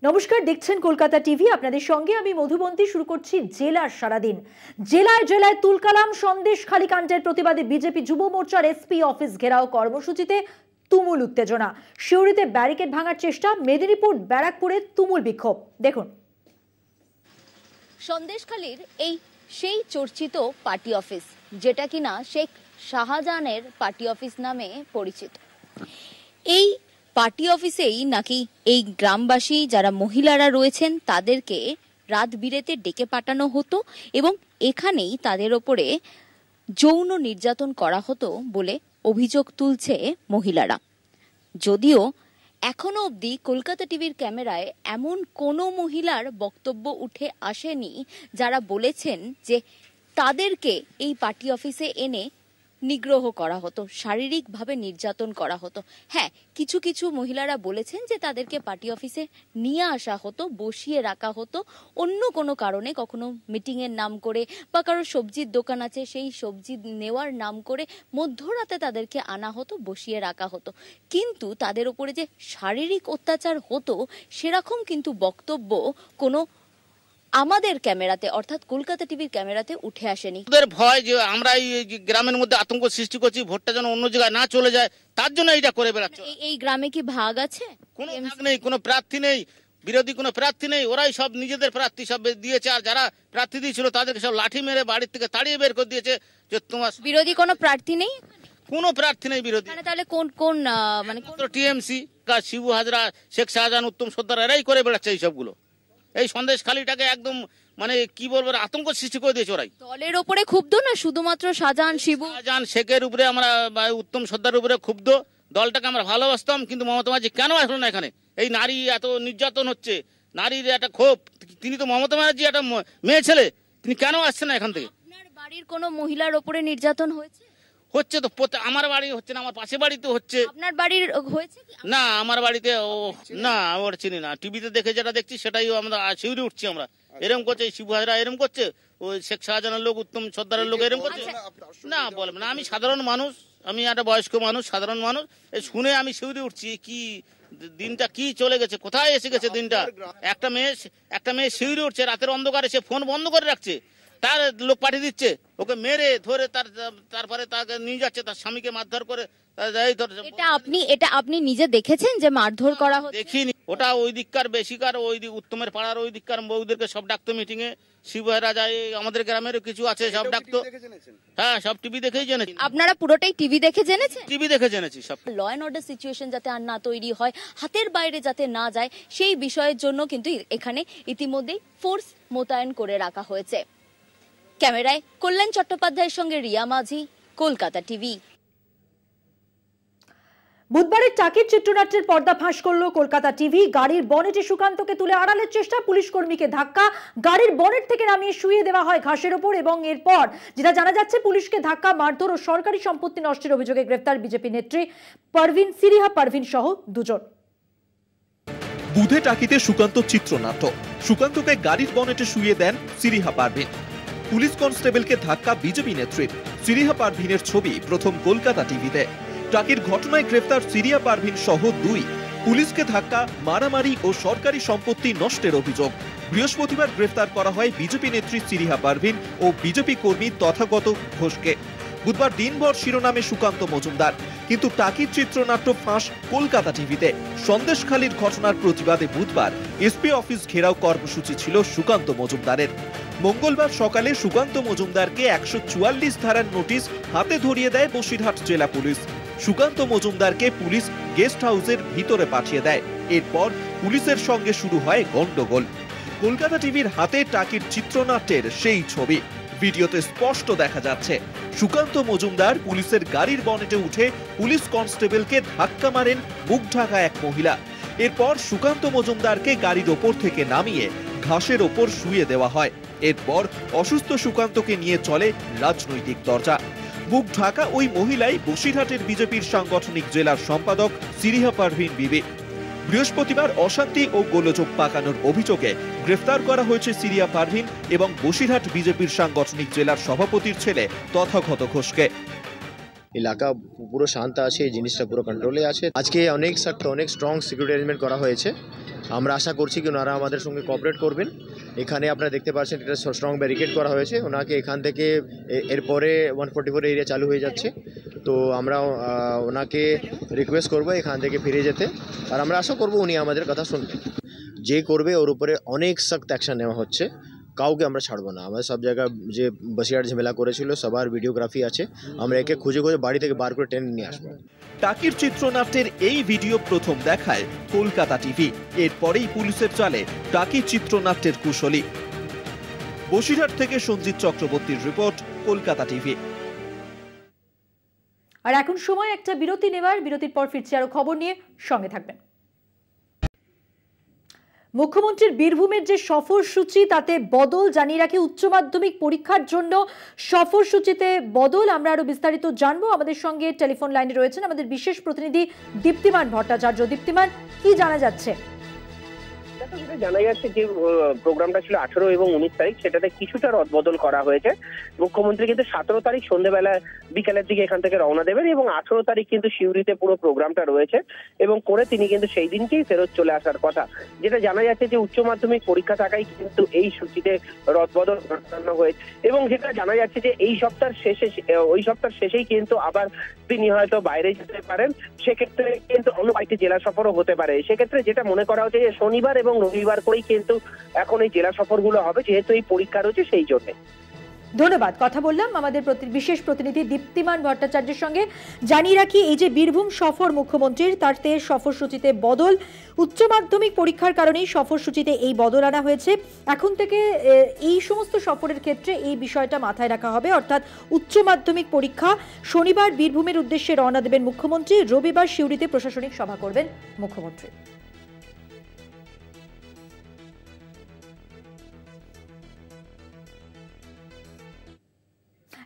নমস্কার, দেখছেন কলকাতা টিভি। আপনাদের সঙ্গে আমি মধুবন্তী। শুরু করছি জেলার সারাদিন। জেলায় জেলায় তুলকালাম। সন্দেশখালী কাণ্ডের প্রতিবাদে বিজেপি যুব মোর্চার এসপি অফিস ঘেরাও কর্মসূচিতে তুমুল উত্তেজনা। সিউড়িতে ব্যারিকেড ভাঙার চেষ্টা, মেদিনীপুর ব্যারাকপুরে তুমুল বিক্ষোভ। দেখুন, সন্দেশখালীর এই সেই চর্চিত পার্টি অফিস, যেটা কিনা শেখ শাহজাহানের পার্টি অফিস নামে পরিচিত। এই পার্টি অফিসেই নাকি এই গ্রামবাসী যারা মহিলারা রয়েছেন তাদেরকে রাত বিরেতে ডেকে পাঠানো হতো এবং এখানেই তাদের ওপরে যৌন নির্যাতন করা হতো বলে অভিযোগ তুলছে মহিলারা। যদিও এখনো অবধি কলকাতা টিভির ক্যামেরায় এমন কোনো মহিলার বক্তব্য উঠে আসেনি যারা বলেছেন যে তাদেরকে এই পার্টি অফিসে এনে নিগ্রহ করা হতো, শারীরিকভাবে নির্যাতন করা হতো। হ্যাঁ, কিছু কিছু মহিলারা বলেছেন যে তাদেরকে পার্টি অফিসে নিয়ে আসা হতো, বসিয়ে রাখা হতো অন্য কোনো কারণে, কখনো মিটিংয়ের নাম করে বা কারো সবজির দোকান আছে সেই সবজি নেওয়ার নাম করে মধ্যরাতে তাদেরকে আনা হতো, বসিয়ে রাখা হতো। কিন্তু তাদের উপরে যে শারীরিক অত্যাচার হতো সেরকম কিন্তু বক্তব্য কোনো আমাদের ক্যামেরাতে অর্থাৎ কলকাতা টিভির ক্যামেরাতে উঠে আসেনি। ওদের ভয় যে আমরা এই গ্রামের মধ্যে আতঙ্ক সৃষ্টি করছি, ভোটটা যেন অন্য জায়গায় না চলে যায়, তার জন্য এইটা করে বেড়াচ্ছে। এই গ্রামে কি ভাগ আছে? কোনো ভাগ নেই, কোনো প্রার্থী নেই, বিরোধী কোনো প্রার্থী নেই। ওরাই সব নিজেদের প্রার্থী সব দিয়েছে, আর যারা প্রার্থী দিয়েছিল তাদেরকে সব লাঠি মেরে বাড়ির থেকে তাড়িয়ে বের করে দিয়েছে। যে তোমার বিরোধী কোনো প্রার্থী নেই, কোনো প্রার্থী নেই বিরোধী। তাহলে কোন কোন মানে টিএমসি, শিবু হাজরা, শেখ শাহজাহান, উত্তম সর্দার, এরাই করে বেড়াচ্ছে এই সবগুলো। এই সন্দেশখালীটাকে একদম মানে কি বলবো, আতঙ্ক সৃষ্টি করে দিয়েছে ওরাই। দলের উপরে ক্ষুব্ধ না, শুধুমাত্র শাহজাহান, শিবু, শাহজাহান, শেখের উপরে আমরা, উত্তম সর্দারের উপরে ক্ষুব্ধ। দলটাকে আমরা ভালোবাসতাম, কিন্তু মমতা ব্যানার্জি কেন আসলো না এখানে? এই নারী এত নির্যাতন হচ্ছে, নারীর একটা ক্ষোভ। তিনি তো মমতা ব্যানার্জি একটা মেয়ে ছেলে, তিনি কেন আসছেন না এখান থেকে? আপনার বাড়ির কোনো মহিলার উপরে নির্যাতন হয়েছে? হচ্ছে তো, আমার বাড়ি হচ্ছে না, আমার পাশে বাড়িতে হচ্ছে। আপনার বাড়ির হয়েছে কি? না, আমার বাড়িতে না, ওর চিনি না। টিভিতে দেখে যেটা দেখছি সেটাই আমরা শিউরে উঠছি আমরা। এরকম করছে শিবু হাজরা, এরকম করছে ওই শেখ শাহজাহানের লোক, উত্তম সর্দারের লোক এরকম করছে। না বলবেন না, আমি সাধারণ মানুষ, আমি একটা বয়স্ক মানুষ, সাধারণ মানুষ। এই শুনে আমি শিউরে উঠছি। কি দিনটা কি চলে গেছে, কোথায় এসে গেছে দিনটা। একটা মেয়ে শিউরে উঠছে, রাতের অন্ধকারে সে ফোন বন্ধ করে রাখছে, তার লোক পাঠিয়ে দিচ্ছে, ওকে মেরে ধরে তারপরে তাকে নিয়ে যাচ্ছে, তার স্বামীকে মারধর করে। এটা আপনি নিজে দেখেছেন যে মারধর করা হচ্ছে? দেখিনি, ওটা ওই দিককার বেশিকার, ওই দিক উত্তমের পাড়ার ওই দিককার বউদেরকে সব ডাকতো মিটিং এ। শিবহারা যায়, আমাদের গ্রামেরও কিছু আছে, সব ডাকতো। হ্যাঁ, সব টিভি দেখেই জেনেছি। আপনারা পুরোটাই টিভি দেখে জেনেছেন? টিভি দেখে জেনেছি সব। ল অ্যান্ড অর্ডার সিচুয়েশন যাতে আর না তৈরি হয়, হাতের বাইরে যাতে না যায়, সেই বিষয়ের জন্য কিন্তু এখানে ইতিমধ্যেই ফোর্স মোতায়েন করে রাখা হয়েছে। ক্যামেরায় কল্যাণ চট্টোপাধ্যায়ের সঙ্গে রিয়া মাঝি, কলকাতা টিভি। বুধবারের টাকির চিত্রনাট্যের পর্দা ফাঁস করলো কলকাতা টিভি। গাড়ির বনেটে সুকান্তকে তুলে আড়ালের চেষ্টা, পুলিশ কর্মীকে ধাক্কা, গাড়ির বনেট থেকে নামিয়ে শুইয়ে দেওয়া হয় ঘাসের ওপর এবং এরপর যেটা জানা যাচ্ছে, পুলিশকে ধাক্কা, মারধর ও সরকারি সম্পত্তি নষ্টের অভিযোগে গ্রেফতার বিজেপি নেত্রী সিরিহা পারভিন সহ দুজন। বুধে টাকিতে সুকান্ত চিত্রনাট্য, সুকান্তকে গাড়ির বনেটে শুইয়ে দেন সিরিহা পারভিন। পুলিশ কনস্টেবলকে ধাক্কা বিজেপি নেত্রীর। সিরিহা পারভিনের ছবি প্রথম কলকাতা টিভিতে। টাকির ঘটনায় গ্রেফতার সিরিয়া পারভিন সহ দুই। পুলিশকে ধাক্কা, মারামারি ও সরকারি সম্পত্তি নষ্টের অভিযোগ। বৃহস্পতিবার গ্রেফতার করা হয় বিজেপি নেত্রী সিরিহা পারভিন ও বিজেপি কর্মী তথাগত ঘোষকে। বুধবার দিনভর শিরোনামে সুকান্ত মজুমদার, কিন্তু টাকির চিত্রনাট্য ফাঁস কলকাতা টিভিতে। সন্দেশখালীর ঘটনার প্রতিবাদে বুধবার এসপি অফিস ঘেরাও কর্মসূচি ছিল সুকান্ত মজুমদারের। মঙ্গলবার সকালে সুকান্ত মজুমদারকে 144 ধারার নোটিশ হাতে ধরিয়ে দেয় বসিরহাট জেলা পুলিশ। সুকান্ত মজুমদারকে পুলিশ গেস্ট হাউসের ভিতরে পাঠিয়ে দেয়। এরপর পুলিশের সঙ্গে শুরু হয় গন্ডগোল। কলকাতা টিভির হাতে টাকির চিত্রনাট্যের সেই ছবি ভিডিওতে স্পষ্ট দেখা যাচ্ছে। সুকান্ত মজুমদার পুলিশের গাড়ির বনেটে উঠে পুলিশ কনস্টেবলকে ধাক্কা মারেন মুখ ঢাকা এক মহিলা। এরপর সুকান্ত মজুমদারকে গাড়ির ওপর থেকে নামিয়ে ঘাসের ওপর শুইয়ে দেওয়া হয়। এরপর অসুস্থ সুকান্তকে নিয়ে চলে রাজনৈতিক চর্চা। মুখ ঢাকা ওই মহিলাই বসিরহাটের বিজেপির সাংগঠনিক জেলার সম্পাদক সিরিহা পারভিন বিবি। বৃহস্পতিবার অশান্তি ও গোলযোগ পাকানোর অভিযোগে গ্রেফতার করা হয়েছে সিরিয়া পারভিন এবং বসিরহাট বিজেপির সাংগঠনিক জেলার সভাপতির ছেলে তথাগত ঘোষকে। এলাকা পুরো শান্ত আছে, এই জিনিসটা পুরো কন্ট্রোলে আছে। আজকে অনেক স্ট্রং সিকিউরিটি অ্যারেঞ্জমেন্ট করা হয়েছে আমরা আশা করছি কি ওনারা আমাদের সঙ্গে কোঅপারেট করবেন। এখানে আপনারা দেখতে পাচ্ছেন এটা স্ট্রং ব্যারিকেড করা হয়েছে, ওনাকে এখান থেকে এরপরে 144 এরিয়া চালু হয়ে যাচ্ছে। তো আমরা ওনাকে রিকোয়েস্ট করবো এখান থেকে ফিরে যেতে, আর আমরা আশা করবো উনি আমাদের কথা শুনবেন। যে করবে ওর উপরে অনেক সখ্ত অ্যাকশন নেওয়া হচ্ছে, কাউকে আমরা ছাড়বো না। আমাদের সব জায়গায় যে বসিরহাট ঝামেলা করেছিল সবার ভিডিওগ্রাফি আছে, আমরা একে খুঁজে খুঁজে বাড়ি থেকে বার করে টেনে নিয়ে আসবো। টাকির চিত্রনাট্যের এই ভিডিও প্রথম দেখায় কলকাতা টিভি, এরপরেই পুলিশের চালে টাকির চিত্রনাট্যের কুশলী। বসিরহাট থেকে সঞ্জিত চক্রবর্তীর রিপোর্ট, কলকাতা টিভি। আর এখন সময় একটা বিরতি নেবার, বিরতির পর ফিরছি আরো খবর নিয়ে, সঙ্গে থাকবেন। মুখ্যমন্ত্রীর বীরভূমের যে সফরসূচি তাতে বদল, জানিয়ে রাখি উচ্চ মাধ্যমিক পরীক্ষার জন্য সফরসূচিতে বদল। আমরা আরো বিস্তারিত জানবো। আমাদের সঙ্গে টেলিফোন লাইনে রয়েছেন আমাদের বিশেষ প্রতিনিধি দীপ্তিমান ভট্টাচার্য। দীপ্তিমান, কি জানা যাচ্ছে? জানা যাচ্ছে যে প্রোগ্রামটা ছিল 18 এবং 19 তারিখ, সেটাতে কিছুটা রদবদল করা হয়েছে। মুখ্যমন্ত্রী কিন্তু 17 তারিখ সন্ধ্যেবেলা বিকালের দিকে এখান থেকে রওনা দেবেন এবং 18 তারিখ কিন্তু সিউড়িতে পুরো প্রোগ্রামটা রয়েছে এবং করে তিনি কিন্তু সেই দিনকেই ফেরত চলে আসার কথা। যেটা জানা যাচ্ছে যে উচ্চ মাধ্যমিক পরীক্ষা থাকায় কিন্তু এই সূচিতে রদবদল ঘটানো হয়েছে এবং যেটা জানা যাচ্ছে যে এই সপ্তাহের শেষেই কিন্তু আবার তিনি হয়তো বাইরে যেতে পারেন, সেক্ষেত্রে কিন্তু অন্য কয়েকটি জেলা সফরও হতে পারে। সেক্ষেত্রে যেটা মনে করা হচ্ছে যে শনিবার এবং রবিবার করেই কিন্তু এখন এই জেলা সফরগুলো হবে, যেহেতু এই পরীক্ষা রয়েছে সেই জন্য। ধন্যবাদ। কথা বললাম আমাদের বিশেষ প্রতিনিধি দীপ্তিমান ভট্টাচার্যের সঙ্গে। জানিয়ে রাখি এই যে বীরভূম সফর মুখ্যমন্ত্রীর, তাতে সফরসূচিতে বদল। উচ্চ মাধ্যমিক পরীক্ষার কারণেই সফরসূচিতে এই বদল আনা হয়েছে। এখন থেকে এই সমস্ত সফরের ক্ষেত্রে এই বিষয়টা মাথায় রাখা হবে, অর্থাৎ উচ্চ মাধ্যমিক পরীক্ষা শনিবার বীরভূমের উদ্দেশ্যে রওনা দেবেন মুখ্যমন্ত্রী, রবিবার সিউড়িতে প্রশাসনিক সভা করবেন মুখ্যমন্ত্রী।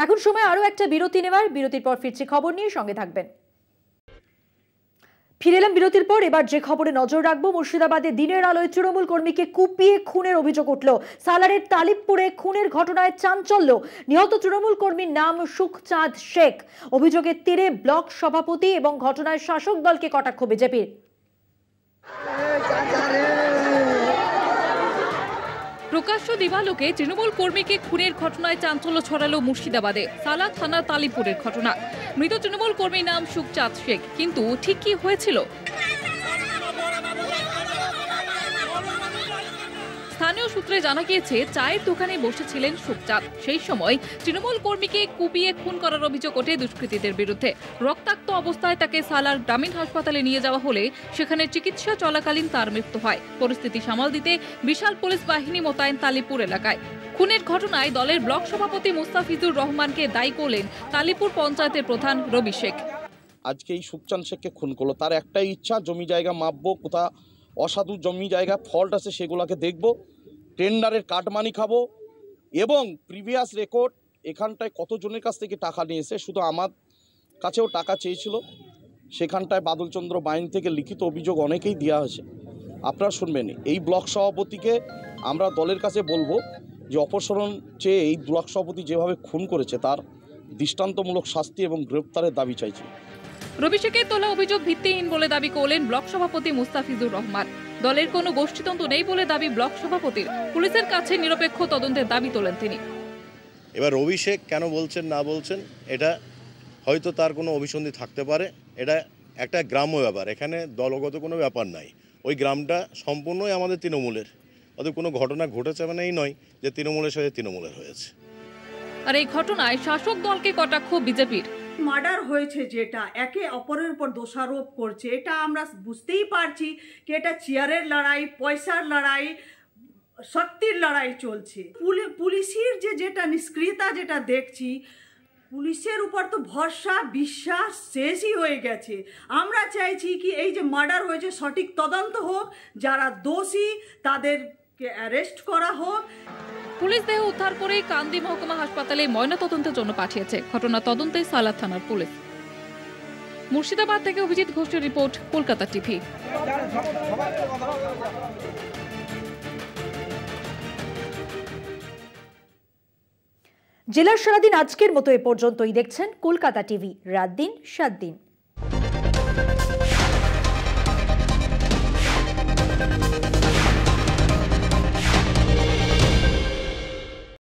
এখন সময় আরো একটা বিরতি নেবার, বিরতির পর ফিরছি খবর নিয়ে, সঙ্গে থাকবেন। ফিরে এলাম বিরতির পর। এবার যে খবরে নজর রাখবো, মুর্শিদাবাদে দিনের আলোয় তৃণমূল কর্মীকে কুপিয়ে খুনের অভিযোগ উঠল। সালারের তালিবপুরে খুনের ঘটনায় চাঞ্চল্য। নিহত তৃণমূল কর্মীর নাম সুখচাঁদ শেখ। অভিযোগের তীরে ব্লক সভাপতি এবং ঘটনায় শাসক দলকে কটাক্ষ বিজেপির। প্রকাশ্য দিবালোকে তৃণমূল কর্মীকে খুনের ঘটনায় চাঞ্চল্য ছড়ালো মুর্শিদাবাদে। সালার থানার তালিপুরের ঘটনা। মৃত তৃণমূল কর্মীর নাম সুখচাঁদ শেখ, কিন্তু ঠিক কি হয়েছিল? স্থানীয় সূত্রে জানা গিয়েছে চায়ের দোকানে বসেছিলেন সুখচাঁদ। সেই সময় তৃণমূল কর্মীকে কুপিয়ে খুন করার অভিযোগ ওঠে দুষ্কৃতীদের বিরুদ্ধে। রক্তাক্ত অবস্থায় তাকে সালার গ্রামীণ হাসপাতালে নিয়ে যাওয়া হলে সেখানে চিকিৎসা চলাকালীন তার মৃত্যু হয়। পরিস্থিতি সামাল দিতে বিশাল পুলিশ বাহিনী মোতায়েন তালিপুর এলাকায়। খুনের ঘটনায় দলের ব্লক সভাপতি মুস্তাফিজুর রহমানকে দায়ী করলেন তালিপুর পঞ্চায়েতের প্রধান রবি শেখ। আজকে এই সুখচাঁদ শেখকে খুন করলো, তার একটাই ইচ্ছা জমি জায়গা মাপবো, কোথা অসাধু জমি জায়গা ফল্ট আছে সেগুলোকে দেখবো, টেন্ডারের কাটমানি খাবো এবং প্রিভিয়াস রেকর্ড এখানটায় কতজনের কাছ থেকে টাকা নিয়েছে, শুধু আমার কাছেও টাকা চেয়েছিল। সেখানটায় বাদলচন্দ্র বাইন থেকে লিখিত অভিযোগ অনেকেই দেওয়া হয়েছে। আপনারা শুনবেন, এই ব্লক সভাপতিকে আমরা দলের কাছে বলবো যে অপসারণ চেয়ে এই ব্লক সভাপতি যেভাবে খুন করেছে তার দৃষ্টান্তমূলক শাস্তি এবং গ্রেপ্তারের দাবি চাইছে। রবি শেখের তোলা অভিযোগ ভিত্তিহীন বলে দাবি করলেন ব্লক সভাপতি মুস্তাফিজুর রহমান। দলের কোনো গোষ্ঠীতন্ত্র নেই বলে দাবি ব্লক সভাপতির। পুলিশের কাছে নিরপেক্ষ তদন্তের দাবি তোলেন তিনি। এবার রবি শেখ কেন বলছেন না বলছেন, এটা হয়তো তার কোনো অভিসন্ধি থাকতে পারে। এটা একটা গ্রাম্য ব্যাপার, এখানে দলগত কোনো ব্যাপার নাই। ওই গ্রামটা সম্পূর্ণই আমাদের তৃণমূলের, অতএব কোনো ঘটনা ঘটেছে মানে এই নয় যে তৃণমূলের সাথে তৃণমূলের হয়েছে। আর এই ঘটনায় শাসক দলকে কটাক্ষ বিজেপির। মার্ডার হয়েছে, যেটা একে অপরের উপর দোষারোপ করছে, এটা আমরা বুঝতেই পারছি কি এটা চেয়ারের লড়াই, পয়সার লড়াই, শক্তির লড়াই চলছে। পুলিশের যেটা নিষ্ক্রিয়তা যেটা দেখছি, পুলিশের উপর তো ভরসা বিশ্বাস শেষই হয়ে গেছে। আমরা চাইছি কি এই যে মার্ডার হয়েছে সঠিক তদন্ত হোক, যারা দোষী তাদেরকে অ্যারেস্ট করা হোক। পুলিশ দেহ উদ্ধার করে কান্দি মহকুমা হাসপাতালে ময়নাতদন্তের জন্য পাঠিয়েছে। ঘটনা তদন্তে সালার থানার পুলিশ। মুর্শিদাবাদ থেকে অভিজিৎ ঘোষের রিপোর্ট, কলকাতা টিভি। জেলার সারাদিন আজকের মতো এ পর্যন্তই। দেখছেন কলকাতা টিভি, রাত দিন 7 দিন।